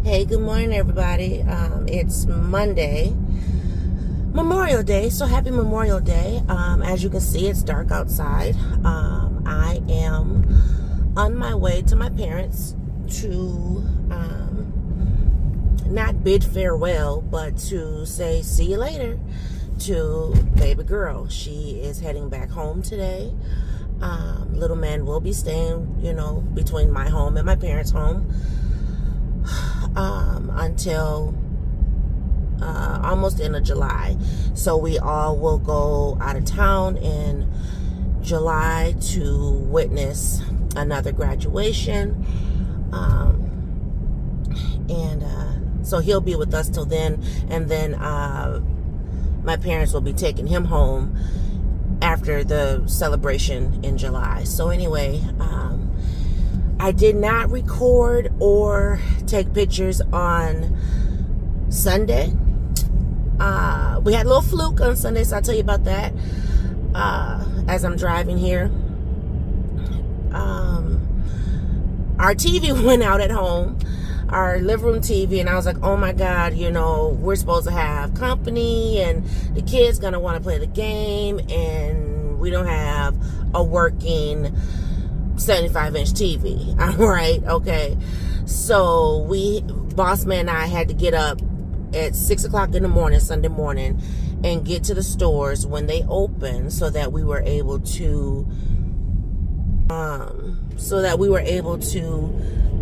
Hey, good morning, everybody. It's Monday, Memorial Day, so happy Memorial Day. As you can see, it's dark outside. I am on my way to my parents to not bid farewell, but to say see you later to Babygirl. She is heading back home today. Little man will be staying, between my home and my parents' home until almost end of July. So we all will go out of town in July to witness another graduation. So he'll be with us till then, and then my parents will be taking him home after the celebration in July. So anyway, I did not record or take pictures on Sunday. We had a little fluke on Sunday, so I'll tell you about that as I'm driving here. Our TV went out at home, our living room TV, and I was like, oh my God, we're supposed to have company, and the kids gonna want to play the game, and we don't have a working 75-inch TV. All right, okay. So boss man and I had to get up at 6 o'clock in the morning, Sunday morning, and get to the stores when they open, so that we were able to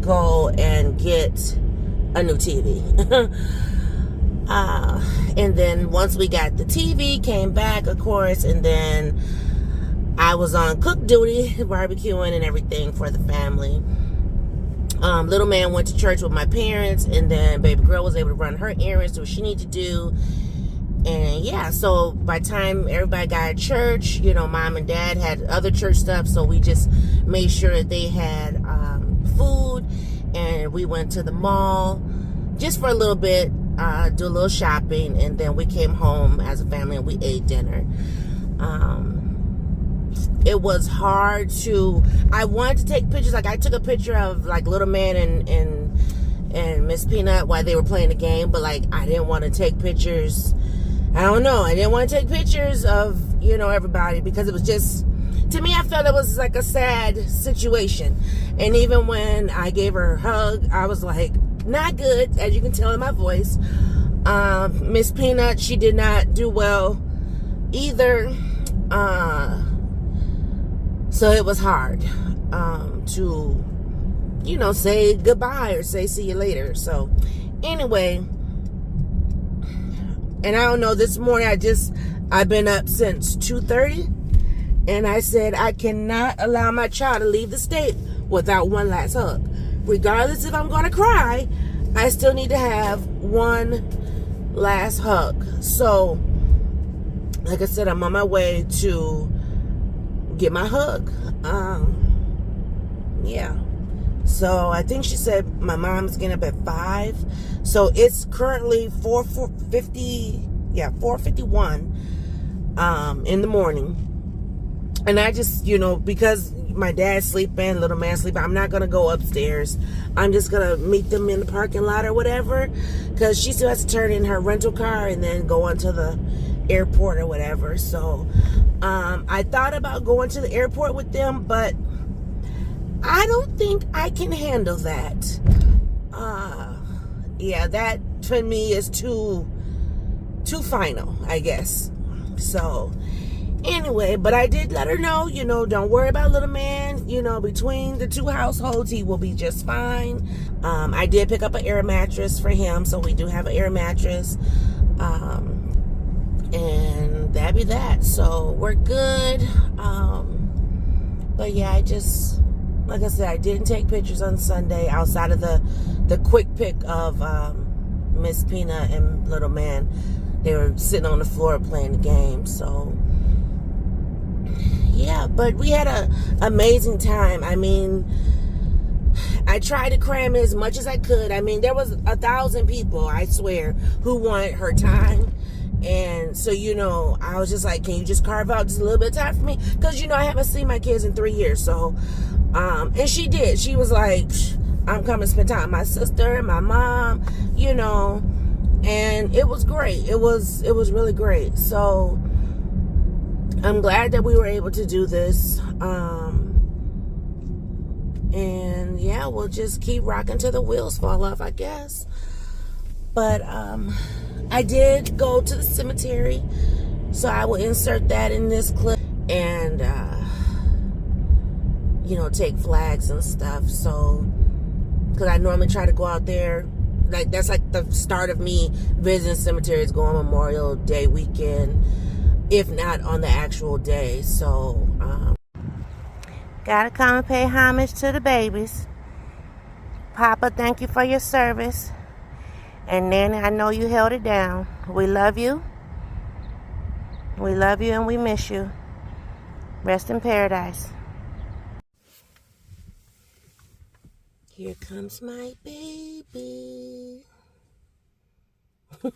go and get a new TV. And then once we got the TV, came back, of course, and then I was on cook duty, barbecuing and everything for the family. Little man went to church with my parents, and then Babygirl was able to run her errands, do what she needed to do. And yeah, so by the time everybody got at church, mom and dad had other church stuff, so we just made sure that they had food, and we went to the mall just for a little bit, do a little shopping, and then we came home as a family and we ate dinner. It was hard I wanted to take pictures. Like, I took a picture of little man and Miss Peanut while they were playing the game, but I didn't want to take pictures. I don't know. I didn't want to take pictures of, everybody, because it was just, to me, I felt it was like a sad situation. And even when I gave her a hug, I was like, not good, as you can tell in my voice. Miss Peanut, she did not do well either. So it was hard to, say goodbye or say see you later. So anyway, and I don't know, this morning I've been up since 2:30, and I said I cannot allow my child to leave the state without one last hug. Regardless if I'm going to cry, I still need to have one last hug. So, like I said, I'm on my way to get my hug. Yeah. So I think she said my mom's getting up at 5. So it's currently 4:51 in the morning. And I just, because my dad's sleeping, little man sleeping, I'm not going to go upstairs. I'm just going to meet them in the parking lot or whatever, because she still has to turn in her rental car and then go on to the airport or whatever. So I thought about going to the airport with them, but I don't think I can handle that. Yeah, that for me is too final, I guess. So anyway, but I did let her know, don't worry about little man. Between the two households, he will be just fine. I did pick up an air mattress for him, so we do have an air mattress. And that'd be that. So we're good. But yeah, like I said, I didn't take pictures on Sunday outside of the quick pic of Miss Peanut and little man. They were sitting on the floor playing the game. So yeah, but we had an amazing time. I mean, I tried to cram as much as I could. I mean, there was 1,000 people, I swear, who wanted her time. And so, I was just like, can you just carve out just a little bit of time for me? Because, I haven't seen my kids in 3 years. So, and she did. She was like, I'm coming to spend time with my sister and my mom, you know, and it was great. It was really great. So I'm glad that we were able to do this. And yeah, we'll just keep rocking till the wheels fall off, I guess. But I did go to the cemetery, so I will insert that in this clip, and you know, take flags and stuff. So, because I normally try to go out there, like that's like the start of me visiting cemeteries, go on Memorial Day weekend, if not on the actual day. So gotta come and pay homage to the babies. Papa, thank you for your service. And Nanny, I know you held it down. We love you. We love you and we miss you. Rest in paradise. Here comes my baby. I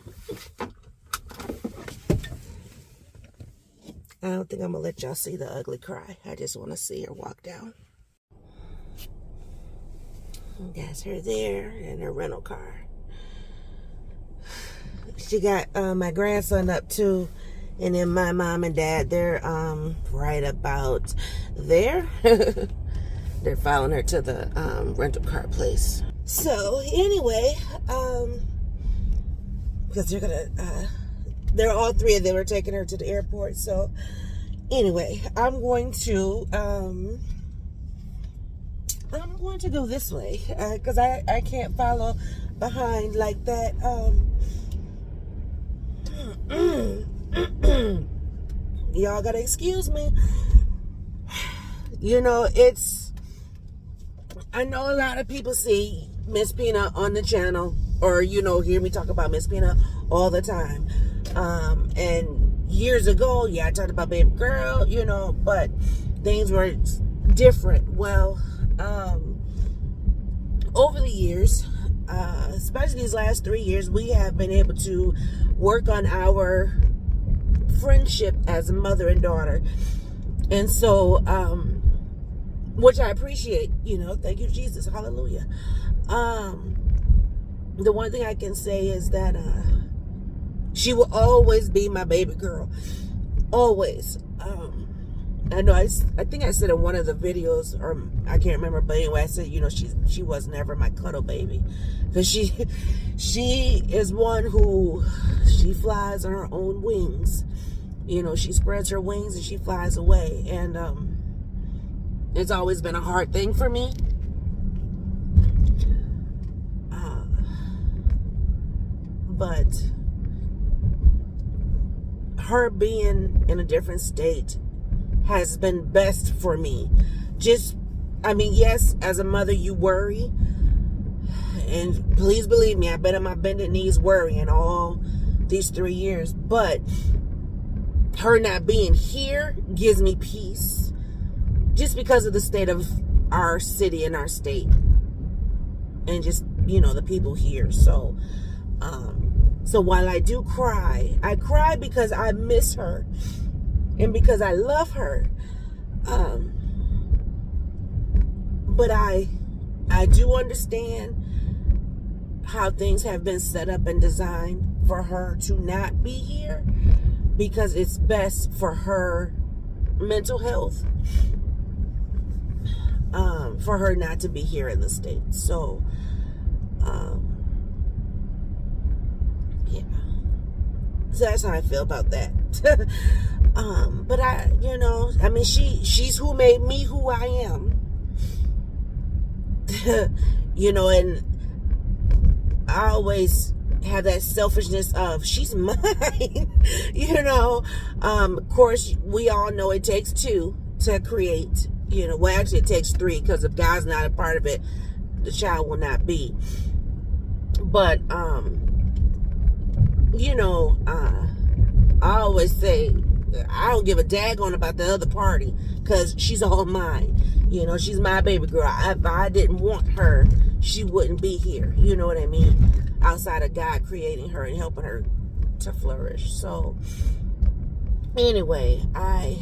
don't think I'm going to let y'all see the ugly cry. I just want to see her walk down. That's her there in her rental car. She got my grandson up too. And then my mom and dad, they're right about there. They're following her to the rental car place. So anyway, because they're gonna, they're all three of them are taking her to the airport. So anyway, I'm going to go this way because I can't follow behind like that. Y'all gotta excuse me. You know, I know a lot of people see Miss Peanut on the channel, or, you know, hear me talk about Miss Peanut all the time. And years ago, yeah, I talked about Babygirl, you know, but things were different. Well, over the years, especially these last 3 years, we have been able to work on our friendship as a mother and daughter. And so, which I appreciate, you know, thank you, Jesus, hallelujah. The one thing I can say is that she will always be my baby girl, always. I know I think I said in one of the videos, or I can't remember, but anyway, I said, you know, she was never my cuddle baby, because she is one who, she flies on her own wings. You know, she spreads her wings and she flies away. And it's always been a hard thing for me. But her being in a different state has been best for me. Just, I mean, yes, as a mother, you worry. And please believe me, I've been on my bended knees worrying all these 3 years. But her not being here gives me peace, just because of the state of our city and our state, and just, you know, the people here. So so while I do cry, I cry because I miss her and because I love her. But I do understand how things have been set up and designed for her to not be here, because it's best for her mental health, for her not to be here in the States. So, yeah. So that's how I feel about that. But I, you know, I mean, she's who made me who I am. You know, and I always have that selfishness of, she's mine. You know, of course, we all know it takes two to create, you know, well, actually it takes three, because if God's not a part of it, the child will not be. But you know, I always say, I don't give a daggone about the other party, because she's all mine. You know, she's my baby girl. If I didn't want her, she wouldn't be here. You know what I mean? Outside of God creating her and helping her to flourish. So anyway, I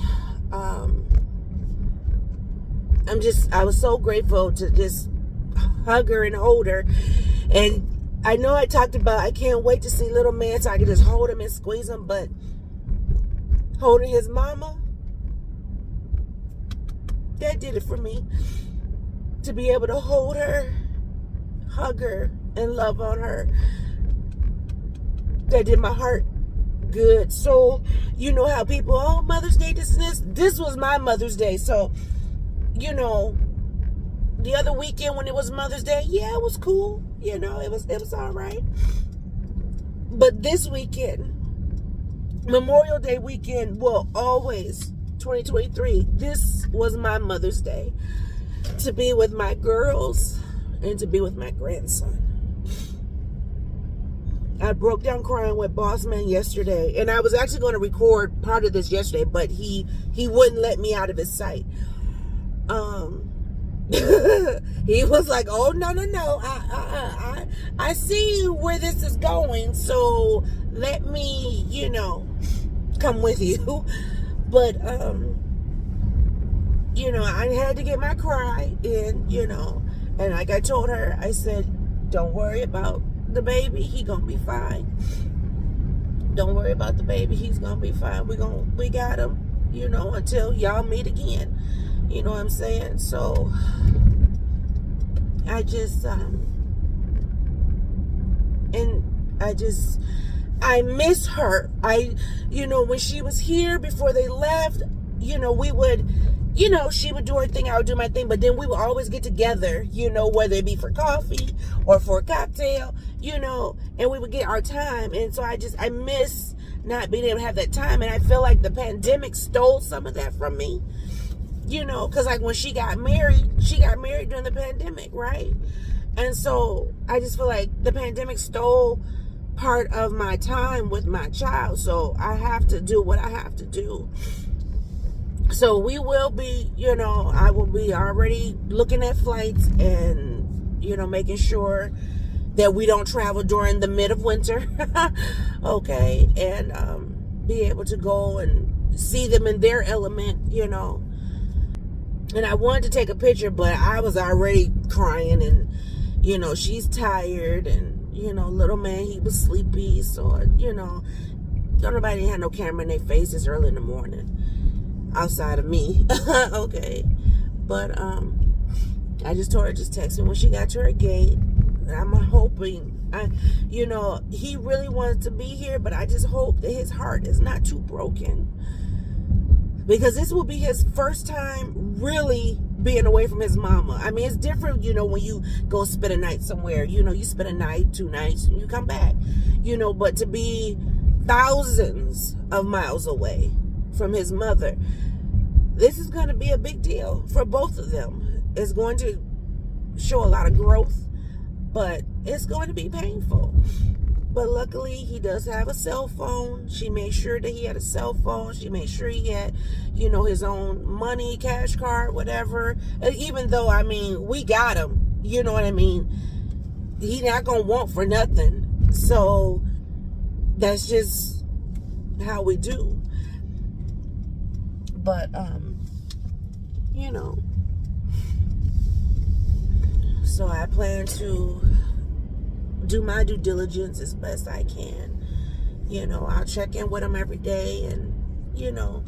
was so grateful to just hug her and hold her. And I know I talked about I can't wait to see little man so I can just hold him and squeeze him, but holding his mama, that did it for me. To be able to hold her, hug her, and love on her, that did my heart good. So, you know how people, oh, Mother's Day, this and this. This was my Mother's Day. So, you know, the other weekend when it was Mother's Day, yeah, it was cool. You know, it was all right. But this weekend, Memorial Day weekend, will always, 2023, this was my Mother's Day. To be with my girls and to be with my grandson. I broke down crying with Boss Man yesterday, and I was actually going to record part of this yesterday, but he wouldn't let me out of his sight. He was like, "Oh no! I see where this is going, so let me, you know, come with you." But you know, I had to get my cry in, you know, and like I told her, I said, "Don't worry about the baby, he gonna be fine. Don't worry about the baby, he's gonna be fine. We got him, you know, until y'all meet again." You know what I'm saying? So I just I miss her. You know, when she was here before they left, you know, we would, you know, she would do her thing, I would do my thing, but then we would always get together, you know, whether it be for coffee or for a cocktail, you know, and we would get our time. And so I miss not being able to have that time. And I feel like the pandemic stole some of that from me, you know, because like when she got married during the pandemic, right? And so I just feel like the pandemic stole part of my time with my child. So I have to do what I have to do. So we will be, you know, I will be already looking at flights and, you know, making sure that we don't travel during the mid of winter. Okay. And be able to go and see them in their element, you know. And I wanted to take a picture, but I was already crying, and, you know, she's tired, and, you know, little man, he was sleepy. So, you know, don't nobody have no camera in their faces early in the morning. Outside of me. Okay. But I just told her, just text me when she got to her gate. And I'm hoping, you know, he really wanted to be here, but I just hope that his heart is not too broken, because this will be his first time really being away from his mama. I mean, it's different, you know, when you go spend a night somewhere, you know, you spend a night, 2 nights, and you come back, you know, but to be thousands of miles away from his mother, this is going to be a big deal for both of them. It's going to show a lot of growth, but it's going to be painful. But luckily, he does have a cell phone. She made sure that he had a cell phone. She made sure he had, you know, his own money, cash card, whatever. And even though, I mean, we got him, you know what I mean? He not going to want for nothing. So that's just how we do. But, you know, so I plan to do my due diligence as best I can. You know, I'll check in with him every day, and, you know,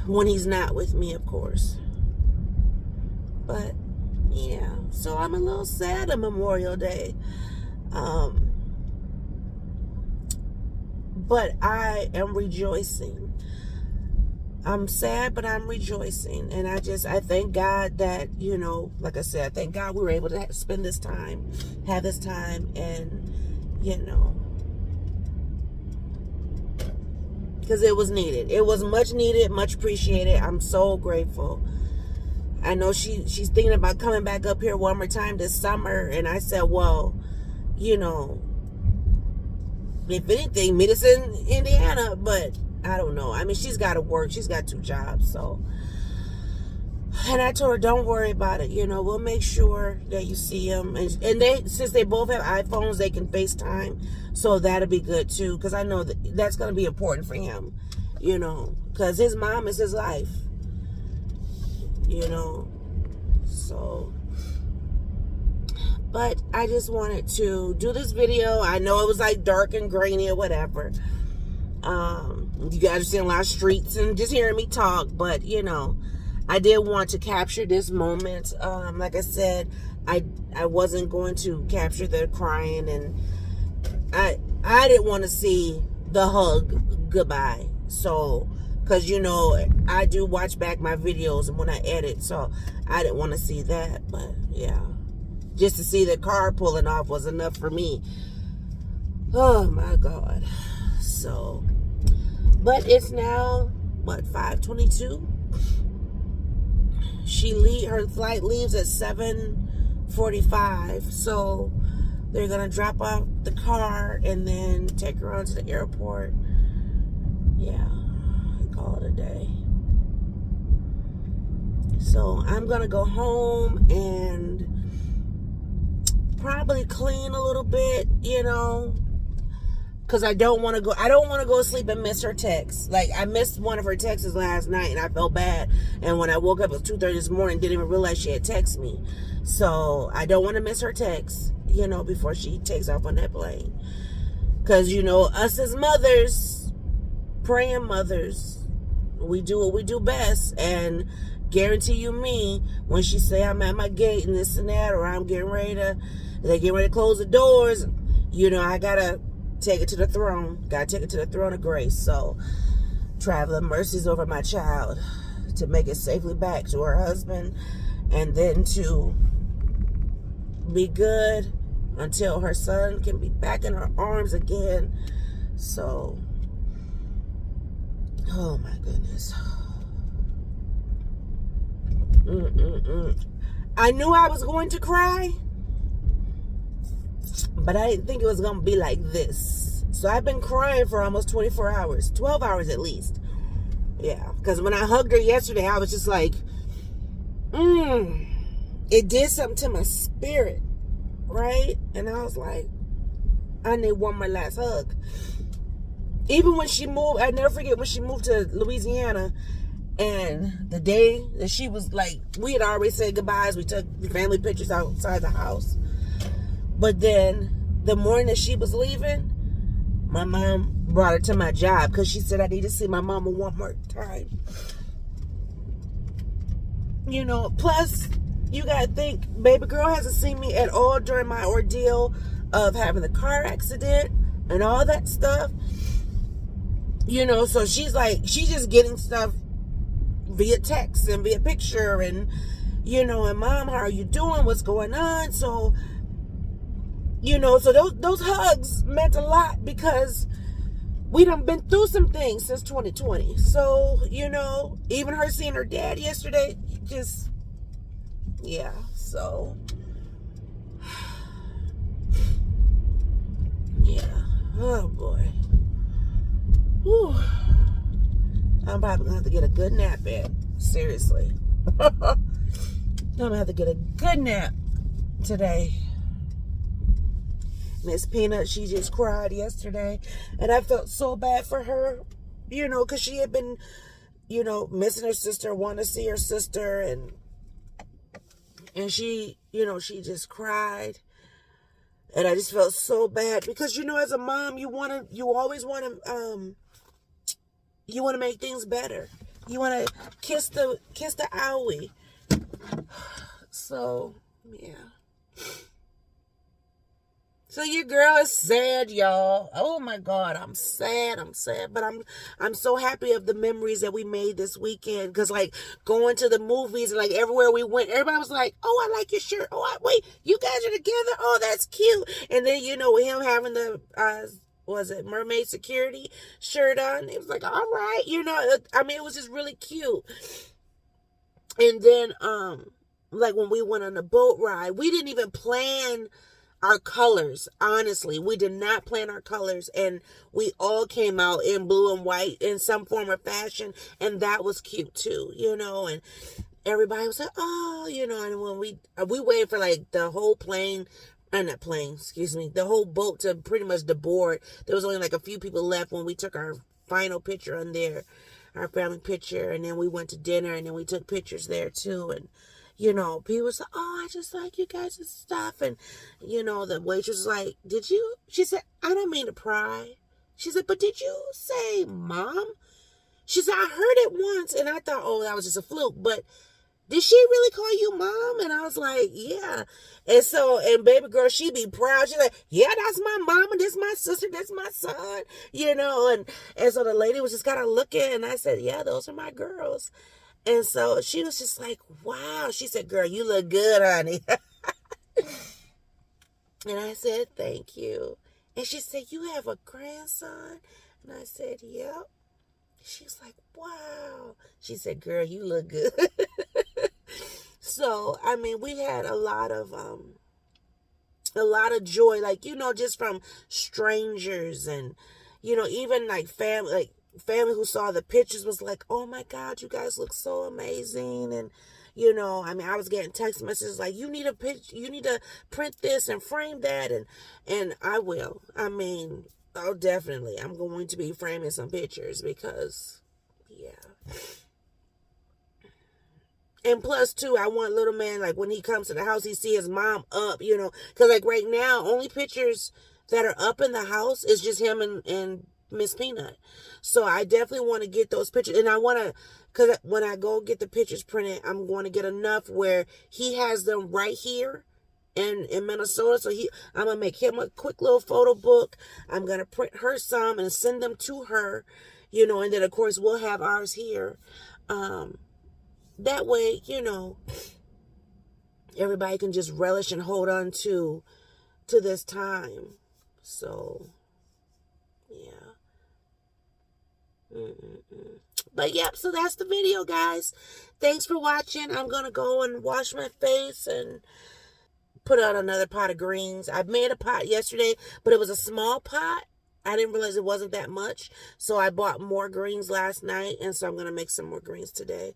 when he's not with me, of course. But, yeah, so I'm a little sad on Memorial Day. But I am rejoicing. I'm sad, but I'm rejoicing. And I thank God that, you know, like I said, I thank God we were able to spend this time, have this time, and, you know, because it was needed. It was much needed, much appreciated. I'm so grateful. I know she's thinking about coming back up here one more time this summer. And I said, well, you know, if anything, meet us in Indiana, but I don't know. I mean, she's got to work. She's got 2 jobs. So, and I told her, don't worry about it. You know, we'll make sure that you see him. And they, since they both have iPhones, they can FaceTime. So that'll be good too. Because I know that's going to be important for him. You know, because his mom is his life. You know, so But I just wanted to do this video. I know it was like dark and grainy or whatever. You guys are seeing a lot of streets and just hearing me talk, but you know, I did want to capture this moment. Like I said, I wasn't going to capture the crying, and I didn't want to see the hug goodbye. So, because you know, I do watch back my videos and when I edit, so I didn't want to see that. But yeah, just to see the car pulling off was enough for me. Oh my God. So, but it's now what, 5:22. Her flight leaves at 7:45, so they're gonna drop off the car and then take her on to the airport. Yeah, call it a day. So I'm gonna go home and probably clean a little bit, you know, because I don't want to go to sleep and miss her texts. Like, I missed one of her texts last night and I felt bad. And when I woke up at 2:30 this morning, didn't even realize she had texted me. So I don't want to miss her texts, you know, before she takes off on that plane. Because, you know, us as mothers, praying mothers, we do what we do best. And guarantee you me, when she say I'm at my gate and this and that, or they get ready to close the doors, you know, I gotta take it to the throne. Gotta take it to the throne of grace. So, traveling mercies over my child to make it safely back to her husband, and then to be good until her son can be back in her arms again. So, oh my goodness. I knew I was going to cry, but I didn't think it was going to be like this. So I've been crying for almost 24 hours, 12 hours at least. Yeah, because when I hugged her yesterday, I was just like, it did something to my spirit, right? And I was like, I need one more last hug. Even when she moved, I never forget when she moved to Louisiana, and the day that she was like, we had already said goodbyes. We took family pictures outside the house. But then the morning that she was leaving, my mom brought her to my job because she said I need to see my mama one more time. You know, plus you gotta think, baby girl hasn't seen me at all during my ordeal of having the car accident and all that stuff. You know, so she's just getting stuff via text and via picture, and you know, and mom, how are you doing? What's going on? So, you know, so those hugs meant a lot because we done been through some things since 2020. So, you know, even her seeing her dad yesterday, just, yeah, so, yeah, oh boy. Whew. I'm probably gonna have to get a good nap in. Seriously. I'm gonna have to get a good nap today. Miss Peanut, she just cried yesterday, and I felt so bad for her, you know, because she had been, you know, missing her sister, wanting to see her sister, and she, you know, she just cried, and I just felt so bad because, you know, as a mom, you always want to make things better. You want to kiss the owie. So, yeah. So your girl is sad, y'all. Oh my God, I'm sad. But I'm so happy of the memories that we made this weekend. Because like going to the movies and like everywhere we went, everybody was like, oh, I like your shirt. Oh, wait, you guys are together? Oh, that's cute. And then, you know, him having the, was it mermaid security shirt on? It was like, all right, you know, I mean, it was just really cute. And then, like when we went on the boat ride, we didn't even plan our colors. Honestly, we did not plan our colors, and we all came out in blue and white in some form or fashion, and that was cute too, you know. And everybody was like, oh, you know. And when we waited for like the whole the whole boat to pretty much deboard. There was only like a few people left when we took our final picture on there, our family picture, and then we went to dinner, and then we took pictures there too. And you know, people say, oh, I just like you guys' stuff. And, you know, the waitress was like, did you? She said, I don't mean to pry. She said, but did you say mom? She said, I heard it once. And I thought, oh, that was just a fluke. But did she really call you mom? And I was like, yeah. And so, and baby girl, she be proud. She's like, yeah, that's my mama. This my sister. That's my son. You know, and so the lady was just kind of looking. And I said, yeah, those are my girls. And so she was just like, wow. She said, girl, you look good, honey. And I said, thank you. And she said, you have a grandson? And I said, yep. She was like, wow. She said, girl, you look good. So, I mean, we had a lot of joy, like, you know, just from strangers and, you know, even like family who saw the pictures was like, oh my God, you guys look so amazing. And, you know, I mean, I was getting text messages like, you need to print this and frame that. And I will. I mean, oh, definitely. I'm going to be framing some pictures because, yeah. And plus, too, I want little man, like, when he comes to the house, he see his mom up, you know. Because, like, right now, only pictures that are up in the house is just him and Miss Peanut. So I definitely want to get those pictures. And I want to, because when I go get the pictures printed, I'm going to get enough where he has them right here in Minnesota. So I'm going to make him a quick little photo book. I'm going to print her some and send them to her, you know. And then, of course, we'll have ours here. That way, you know, everybody can just relish and hold on to this time. So, yeah. But, yep, so that's the video, guys. Thanks for watching. I'm going to go and wash my face and put out another pot of greens. I made a pot yesterday, but it was a small pot. I didn't realize it wasn't that much. So I bought more greens last night, and so I'm going to make some more greens today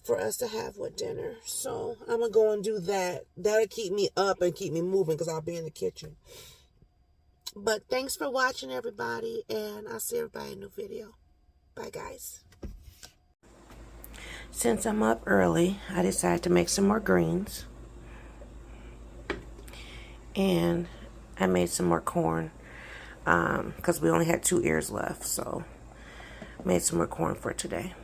for us to have with dinner. So I'm going to go and do that. That'll keep me up and keep me moving because I'll be in the kitchen. But thanks for watching, everybody, and I'll see everybody in a new video. Bye, guys. Since I'm up early, I decided to make some more greens. And I made some more corn because we only had 2 ears left. So made some more corn for today.